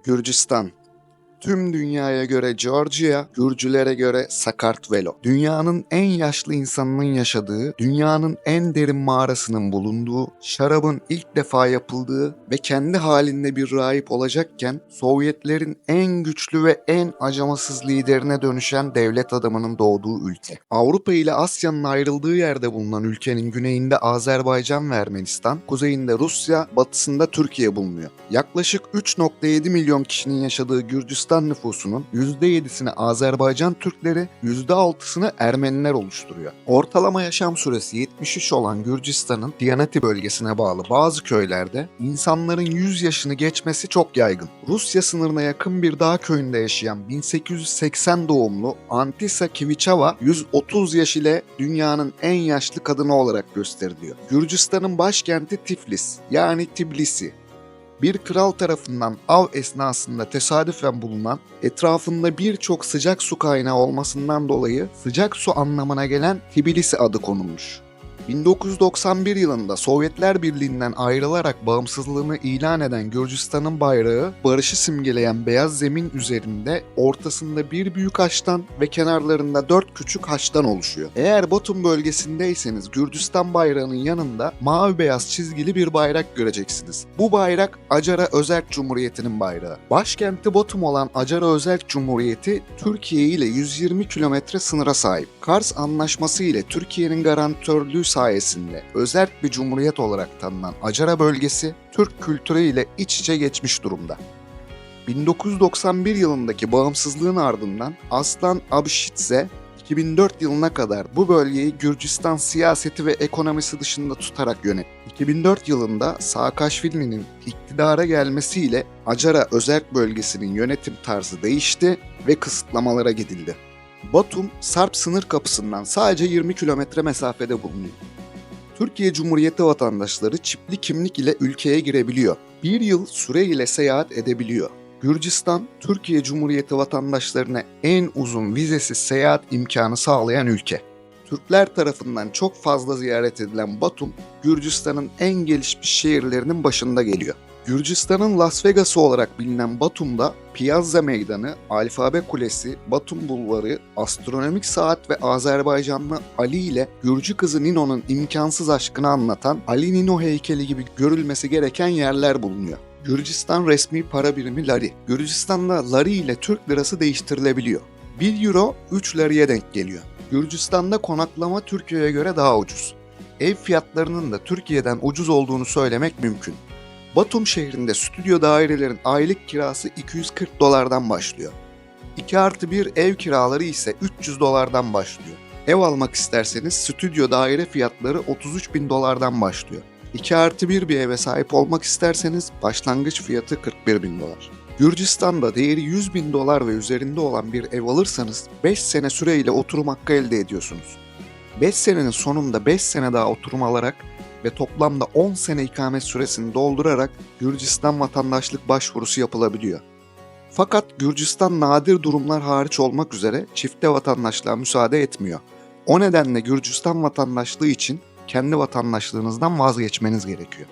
Gürcistan. Tüm dünyaya göre Georgia, Gürcülere göre Sakartvelo. Dünyanın en yaşlı insanının yaşadığı, dünyanın en derin mağarasının bulunduğu, şarabın ilk defa yapıldığı ve kendi halinde bir rahip olacakken Sovyetlerin en güçlü ve en acımasız liderine dönüşen devlet adamının doğduğu ülke. Avrupa ile Asya'nın ayrıldığı yerde bulunan ülkenin güneyinde Azerbaycan ve Ermenistan, kuzeyinde Rusya, batısında Türkiye bulunuyor. Yaklaşık 3,7 milyon kişinin yaşadığı Gürcistan nüfusunun %7'sini Azerbaycan Türkleri, %6'sını Ermeniler oluşturuyor. Ortalama yaşam süresi 73 olan Gürcistan'ın Diyaneti bölgesine bağlı bazı köylerde insanların 100 yaşını geçmesi çok yaygın. Rusya sınırına yakın bir dağ köyünde yaşayan 1880 doğumlu Antisa Kivichava 130 yaş ile dünyanın en yaşlı kadını olarak gösteriliyor. Gürcistan'ın başkenti Tiflis yani Tbilisi. Bir kral tarafından av esnasında tesadüfen bulunan, etrafında birçok sıcak su kaynağı olmasından dolayı sıcak su anlamına gelen Tbilisi adı konulmuş. 1991 yılında Sovyetler Birliği'nden ayrılarak bağımsızlığını ilan eden Gürcistan'ın bayrağı, barışı simgeleyen beyaz zemin üzerinde ortasında bir büyük haçtan ve kenarlarında 4 küçük haçtan oluşuyor. Eğer Batum bölgesindeyseniz Gürcistan bayrağının yanında mavi beyaz çizgili bir bayrak göreceksiniz. Bu bayrak Acara Özerk Cumhuriyeti'nin bayrağı. Başkenti Batum olan Acara Özerk Cumhuriyeti Türkiye ile 120 kilometre sınıra sahip. Kars Anlaşması ile Türkiye'nin garantörlüğü sayesinde özerk bir cumhuriyet olarak tanınan Acara bölgesi Türk kültürü ile iç içe geçmiş durumda. 1991 yılındaki bağımsızlığın ardından Aslan Abishidze 2004 yılına kadar bu bölgeyi Gürcistan siyaseti ve ekonomisi dışında tutarak yönetti. 2004 yılında Saakashvili'nin iktidara gelmesiyle Acara Özerk bölgesinin yönetim tarzı değişti ve kısıtlamalara gidildi. Batum, Sarp sınır kapısından sadece 20 kilometre mesafede bulunuyor. Türkiye Cumhuriyeti vatandaşları çipli kimlik ile ülkeye girebiliyor. Bir yıl süre ile seyahat edebiliyor. Gürcistan, Türkiye Cumhuriyeti vatandaşlarına en uzun vizesiz seyahat imkanı sağlayan ülke. Türkler tarafından çok fazla ziyaret edilen Batum, Gürcistan'ın en gelişmiş şehirlerinin başında geliyor. Gürcistan'ın Las Vegas'ı olarak bilinen Batum'da Piazza Meydanı, Alfabe Kulesi, Batum Bulvarı, astronomik saat ve Azerbaycanlı Ali ile Gürcü kızı Nino'nun imkansız aşkını anlatan Ali Nino heykeli gibi görülmesi gereken yerler bulunuyor. Gürcistan resmi para birimi Lari. Gürcistan'da Lari ile Türk lirası değiştirilebiliyor. 1 euro 3 lariye denk geliyor. Gürcistan'da konaklama Türkiye'ye göre daha ucuz. Ev fiyatlarının da Türkiye'den ucuz olduğunu söylemek mümkün. Batum şehrinde stüdyo dairelerin aylık kirası $240'dan başlıyor. 2+1 ev kiraları ise $300'dan başlıyor. Ev almak isterseniz stüdyo daire fiyatları $33.000'dan başlıyor. 2+1 bir eve sahip olmak isterseniz başlangıç fiyatı $41.000. Gürcistan'da değeri $100.000 ve üzerinde olan bir ev alırsanız 5 sene süreyle oturum hakkı elde ediyorsunuz. 5 senenin sonunda 5 sene daha oturum alarak ve toplamda 10 sene ikamet süresini doldurarak Gürcistan vatandaşlık başvurusu yapılabiliyor. Fakat Gürcistan nadir durumlar hariç olmak üzere çifte vatandaşlığa müsaade etmiyor. O nedenle Gürcistan vatandaşlığı için kendi vatandaşlığınızdan vazgeçmeniz gerekiyor.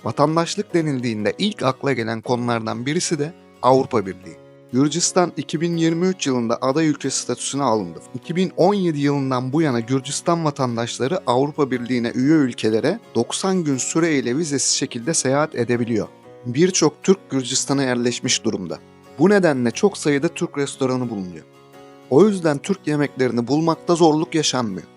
Vatandaşlık denildiğinde ilk akla gelen konulardan birisi de Avrupa Birliği. Gürcistan 2023 yılında aday ülke statüsüne alındı. 2017 yılından bu yana Gürcistan vatandaşları Avrupa Birliği'ne üye ülkelere 90 gün süreyle vizesiz şekilde seyahat edebiliyor. Birçok Türk Gürcistan'a yerleşmiş durumda. Bu nedenle çok sayıda Türk restoranı bulunuyor. O yüzden Türk yemeklerini bulmakta zorluk yaşanmıyor.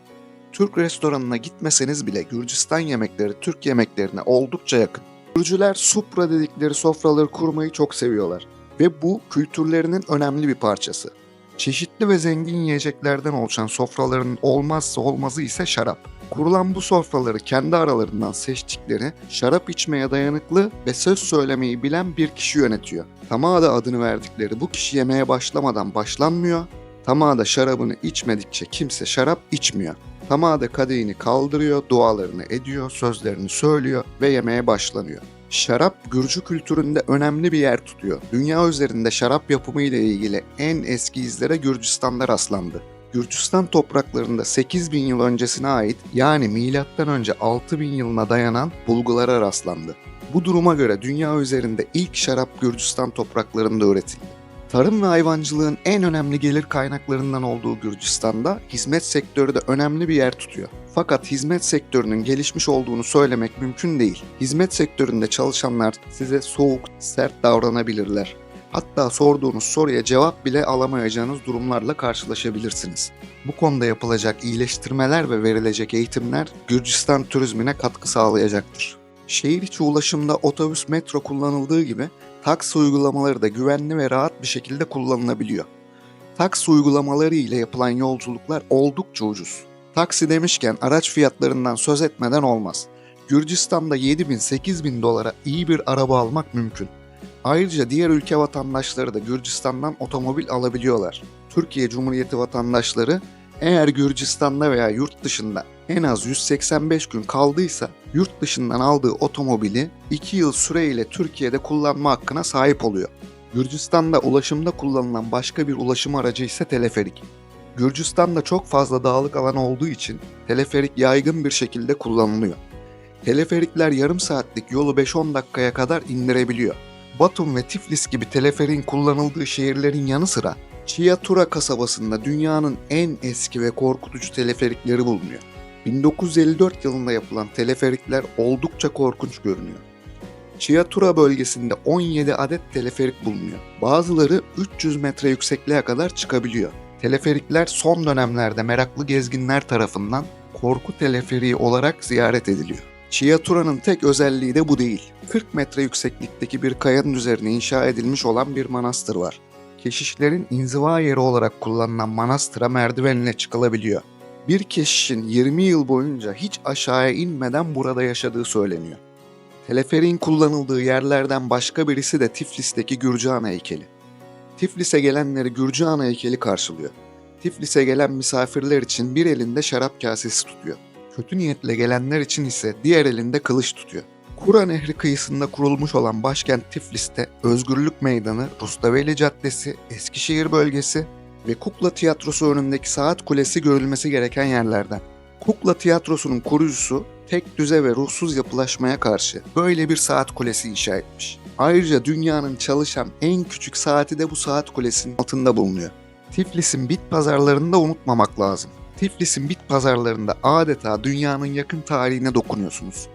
Türk restoranına gitmeseniz bile Gürcistan yemekleri Türk yemeklerine oldukça yakın. Gürcüler supra dedikleri sofraları kurmayı çok seviyorlar. Ve bu kültürlerinin önemli bir parçası. Çeşitli ve zengin yiyeceklerden oluşan sofraların olmazsa olmazı ise şarap. Kurulan bu sofraları kendi aralarından seçtikleri, şarap içmeye dayanıklı ve söz söylemeyi bilen bir kişi yönetiyor. Tamaada adını verdikleri bu kişi yemeğe başlamadan başlanmıyor, tamaada şarabını içmedikçe kimse şarap içmiyor. Tamaada kadehini kaldırıyor, dualarını ediyor, sözlerini söylüyor ve yemeğe başlanıyor. Şarap, Gürcü kültüründe önemli bir yer tutuyor. Dünya üzerinde şarap yapımı ile ilgili en eski izlere Gürcistan'da rastlandı. Gürcistan topraklarında 8000 yıl öncesine ait yani M.Ö. 6000 yılına dayanan bulgulara rastlandı. Bu duruma göre dünya üzerinde ilk şarap Gürcistan topraklarında üretildi. Tarım ve hayvancılığın en önemli gelir kaynaklarından olduğu Gürcistan'da hizmet sektörü de önemli bir yer tutuyor. Fakat hizmet sektörünün gelişmiş olduğunu söylemek mümkün değil. Hizmet sektöründe çalışanlar size soğuk, sert davranabilirler. Hatta sorduğunuz soruya cevap bile alamayacağınız durumlarla karşılaşabilirsiniz. Bu konuda yapılacak iyileştirmeler ve verilecek eğitimler Gürcistan turizmine katkı sağlayacaktır. Şehir içi ulaşımda otobüs, metro kullanıldığı gibi taksi uygulamaları da güvenli ve rahat bir şekilde kullanılabiliyor. Taksi uygulamaları ile yapılan yolculuklar oldukça ucuz. Taksi demişken araç fiyatlarından söz etmeden olmaz. Gürcistan'da 7.000-8.000 dolara iyi bir araba almak mümkün. Ayrıca diğer ülke vatandaşları da Gürcistan'dan otomobil alabiliyorlar. Türkiye Cumhuriyeti vatandaşları eğer Gürcistan'da veya yurt dışında en az 185 gün kaldıysa yurt dışından aldığı otomobili 2 yıl süreyle Türkiye'de kullanma hakkına sahip oluyor. Gürcistan'da ulaşımda kullanılan başka bir ulaşım aracı ise teleferik. Gürcistan'da çok fazla dağlık alan olduğu için teleferik yaygın bir şekilde kullanılıyor. Teleferikler yarım saatlik yolu 5-10 dakikaya kadar indirebiliyor. Batum ve Tiflis gibi teleferiğin kullanıldığı şehirlerin yanı sıra Chiatura kasabasında dünyanın en eski ve korkutucu teleferikleri bulunuyor. 1954 yılında yapılan teleferikler oldukça korkunç görünüyor. Chiatura bölgesinde 17 adet teleferik bulunuyor. Bazıları 300 metre yüksekliğe kadar çıkabiliyor. Teleferikler son dönemlerde meraklı gezginler tarafından korku teleferiği olarak ziyaret ediliyor. Chiatura'nın tek özelliği de bu değil. 40 metre yükseklikteki bir kayanın üzerine inşa edilmiş olan bir manastır var. Keşişlerin inziva yeri olarak kullanılan manastıra merdivenle çıkılabiliyor. Bir keşişin 20 yıl boyunca hiç aşağıya inmeden burada yaşadığı söyleniyor. Teleferiğin kullanıldığı yerlerden başka birisi de Tiflis'teki Gürcühan heykeli. Tiflis'e gelenleri Gürcühan heykeli karşılıyor. Tiflis'e gelen misafirler için bir elinde şarap kasesi tutuyor. Kötü niyetle gelenler için ise diğer elinde kılıç tutuyor. Kura Nehri kıyısında kurulmuş olan başkent Tiflis'te Özgürlük Meydanı, Rustaveli Caddesi, Eskişehir bölgesi ve Kukla Tiyatrosu önündeki Saat Kulesi görülmesi gereken yerlerden. Kukla Tiyatrosu'nun kurucusu tek düze ve ruhsuz yapılaşmaya karşı böyle bir saat kulesi inşa etmiş. Ayrıca dünyanın çalışan en küçük saati de bu saat kulesinin altında bulunuyor. Tiflis'in bit pazarlarını da unutmamak lazım. Tiflis'in bit pazarlarında adeta dünyanın yakın tarihine dokunuyorsunuz.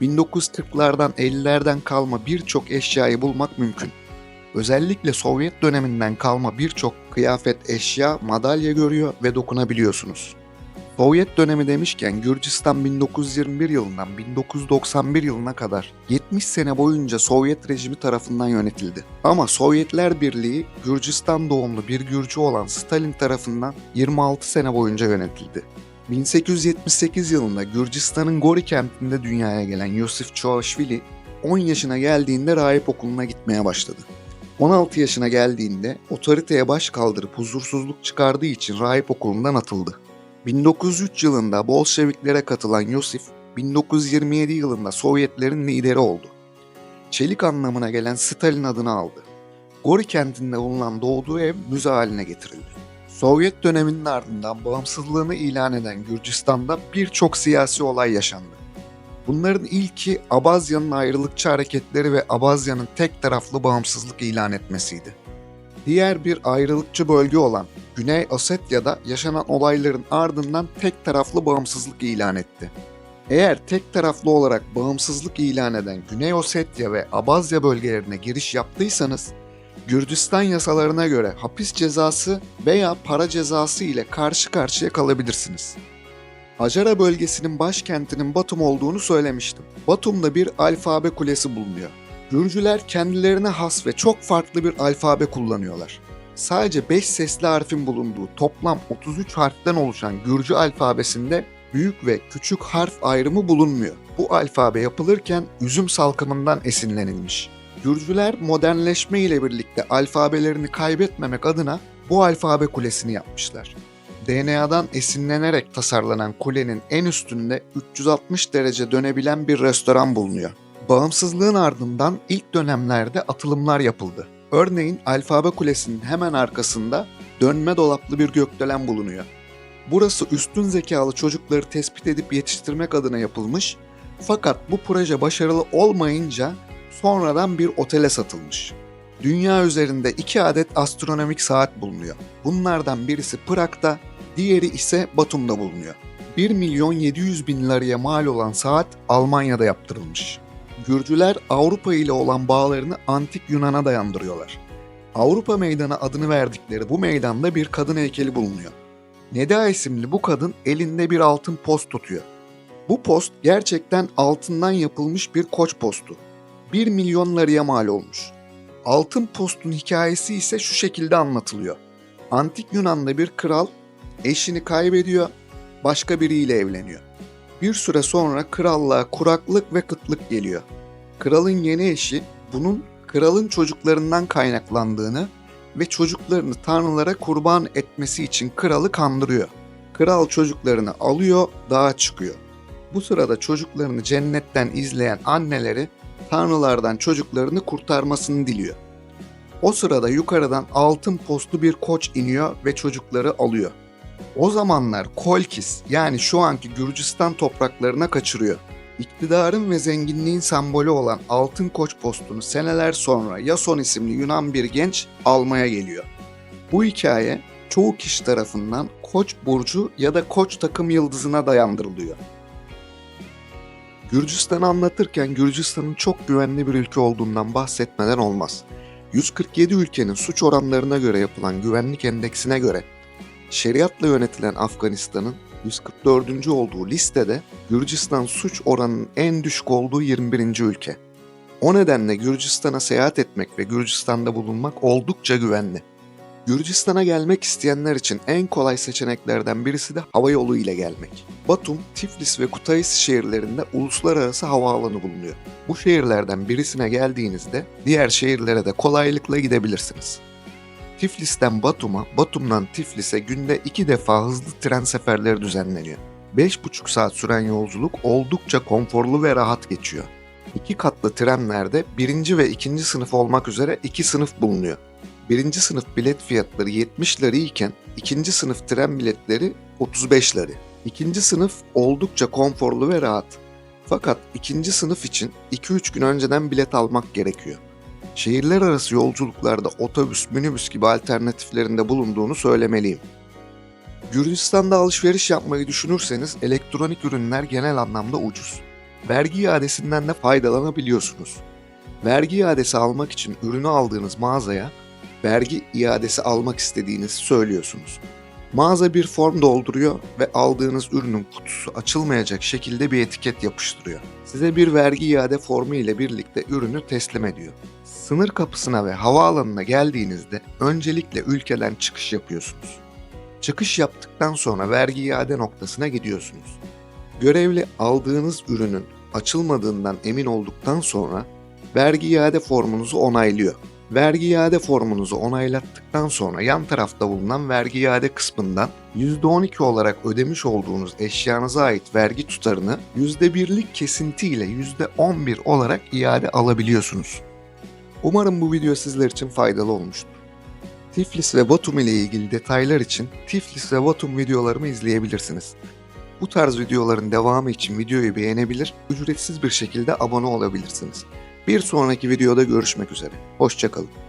1940'lardan 50'lerden kalma birçok eşyayı bulmak mümkün. Özellikle Sovyet döneminden kalma birçok kıyafet, eşya, madalya görüyor ve dokunabiliyorsunuz. Sovyet dönemi demişken Gürcistan 1921 yılından 1991 yılına kadar 70 sene boyunca Sovyet rejimi tarafından yönetildi. Ama Sovyetler Birliği Gürcistan doğumlu bir Gürcü olan Stalin tarafından 26 sene boyunca yönetildi. 1878 yılında Gürcistan'ın Gori kentinde dünyaya gelen Yosif Çoaşvili 10 yaşına geldiğinde rahip okuluna gitmeye başladı. 16 yaşına geldiğinde otoriteye baş kaldırıp huzursuzluk çıkardığı için rahip okulundan atıldı. 1903 yılında Bolşeviklere katılan Yosif, 1927 yılında Sovyetlerin lideri oldu. Çelik anlamına gelen Stalin adını aldı. Gori kentinde bulunan doğduğu ev müze haline getirildi. Sovyet döneminin ardından bağımsızlığını ilan eden Gürcistan'da birçok siyasi olay yaşandı. Bunların ilki Abazya'nın ayrılıkçı hareketleri ve Abazya'nın tek taraflı bağımsızlık ilan etmesiydi. Diğer bir ayrılıkçı bölge olan Güney Osetya'da yaşanan olayların ardından tek taraflı bağımsızlık ilan etti. Eğer tek taraflı olarak bağımsızlık ilan eden Güney Osetya ve Abazya bölgelerine giriş yaptıysanız, Gürcistan yasalarına göre hapis cezası veya para cezası ile karşı karşıya kalabilirsiniz. Hacara bölgesinin başkentinin Batum olduğunu söylemiştim. Batum'da bir alfabe kulesi bulunuyor. Gürcüler kendilerine has ve çok farklı bir alfabe kullanıyorlar. Sadece 5 sesli harfin bulunduğu toplam 33 harften oluşan Gürcü alfabesinde büyük ve küçük harf ayrımı bulunmuyor. Bu alfabe yapılırken üzüm salkımından esinlenilmiş. Gürcüler modernleşme ile birlikte alfabelerini kaybetmemek adına bu alfabe kulesini yapmışlar. DNA'dan esinlenerek tasarlanan kulenin en üstünde 360 derece dönebilen bir restoran bulunuyor. Bağımsızlığın ardından ilk dönemlerde atılımlar yapıldı. Örneğin alfabe kulesinin hemen arkasında dönme dolaplı bir gökdelen bulunuyor. Burası üstün zekalı çocukları tespit edip yetiştirmek adına yapılmış. Fakat bu proje başarılı olmayınca sonradan bir otele satılmış. Dünya üzerinde 2 adet astronomik saat bulunuyor. Bunlardan birisi Prag'da, diğeri ise Batum'da bulunuyor. 1.700.000 liraya mal olan saat Almanya'da yaptırılmış. Gürcüler Avrupa ile olan bağlarını antik Yunan'a dayandırıyorlar. Avrupa Meydanı adını verdikleri bu meydanda bir kadın heykeli bulunuyor. Neda isimli bu kadın elinde bir altın post tutuyor. Bu post gerçekten altından yapılmış bir koç postu. 1 milyon liraya mal olmuş. Altın postun hikayesi ise şu şekilde anlatılıyor. Antik Yunan'da bir kral eşini kaybediyor, başka biriyle evleniyor. Bir süre sonra krallığa kuraklık ve kıtlık geliyor. Kralın yeni eşi bunun kralın çocuklarından kaynaklandığını ve çocuklarını tanrılara kurban etmesi için kralı kandırıyor. Kral çocuklarını alıyor, dağa çıkıyor. Bu sırada çocuklarını cennetten izleyen anneleri tanrılardan çocuklarını kurtarmasını diliyor. O sırada yukarıdan altın postlu bir koç iniyor ve çocukları alıyor. O zamanlar Kolkis yani şu anki Gürcistan topraklarına kaçırıyor. İktidarın ve zenginliğin sembolü olan altın koç postunu seneler sonra Yason isimli Yunan bir genç almaya geliyor. Bu hikaye çoğu kişi tarafından Koç burcu ya da Koç takım yıldızına dayandırılıyor. Gürcistan'ı anlatırken Gürcistan'ın çok güvenli bir ülke olduğundan bahsetmeden olmaz. 147 ülkenin suç oranlarına göre yapılan güvenlik endeksine göre şeriatla yönetilen Afganistan'ın 144. olduğu listede Gürcistan suç oranının en düşük olduğu 21. ülke. O nedenle Gürcistan'a seyahat etmek ve Gürcistan'da bulunmak oldukça güvenli. Gürcistan'a gelmek isteyenler için en kolay seçeneklerden birisi de hava yolu ile gelmek. Batum, Tiflis ve Kutaisi şehirlerinde uluslararası havaalanı bulunuyor. Bu şehirlerden birisine geldiğinizde diğer şehirlere de kolaylıkla gidebilirsiniz. Tiflis'ten Batum'a, Batum'dan Tiflis'e günde 2 defa hızlı tren seferleri düzenleniyor. 5,5 saat süren yolculuk oldukça konforlu ve rahat geçiyor. 2 katlı trenlerde 1. ve 2. sınıf olmak üzere 2 sınıf bulunuyor. 1. sınıf bilet fiyatları 70 lira iken 2. sınıf tren biletleri 35 lira. 2. sınıf oldukça konforlu ve rahat. Fakat 2. sınıf için 2-3 gün önceden bilet almak gerekiyor. Şehirler arası yolculuklarda otobüs, minibüs gibi alternatiflerinde bulunduğunu söylemeliyim. Gürcistan'da alışveriş yapmayı düşünürseniz elektronik ürünler genel anlamda ucuz. Vergi iadesinden de faydalanabiliyorsunuz. Vergi iadesi almak için ürünü aldığınız mağazaya vergi iadesi almak istediğinizi söylüyorsunuz. Mağaza bir form dolduruyor ve aldığınız ürünün kutusu açılmayacak şekilde bir etiket yapıştırıyor. Size bir vergi iade formu ile birlikte ürünü teslim ediyor. Sınır kapısına ve havaalanına geldiğinizde öncelikle ülkeden çıkış yapıyorsunuz. Çıkış yaptıktan sonra vergi iade noktasına gidiyorsunuz. Görevli aldığınız ürünün açılmadığından emin olduktan sonra vergi iade formunuzu onaylıyor. Vergi iade formunuzu onaylattıktan sonra yan tarafta bulunan vergi iade kısmından %12 olarak ödemiş olduğunuz eşyanıza ait vergi tutarını %1'lik kesinti ile %11 olarak iade alabiliyorsunuz. Umarım bu video sizler için faydalı olmuştur. Tiflis ve Batum ile ilgili detaylar için Tiflis ve Batum videolarımı izleyebilirsiniz. Bu tarz videoların devamı için videoyu beğenebilir, ücretsiz bir şekilde abone olabilirsiniz. Bir sonraki videoda görüşmek üzere. Hoşça kalın.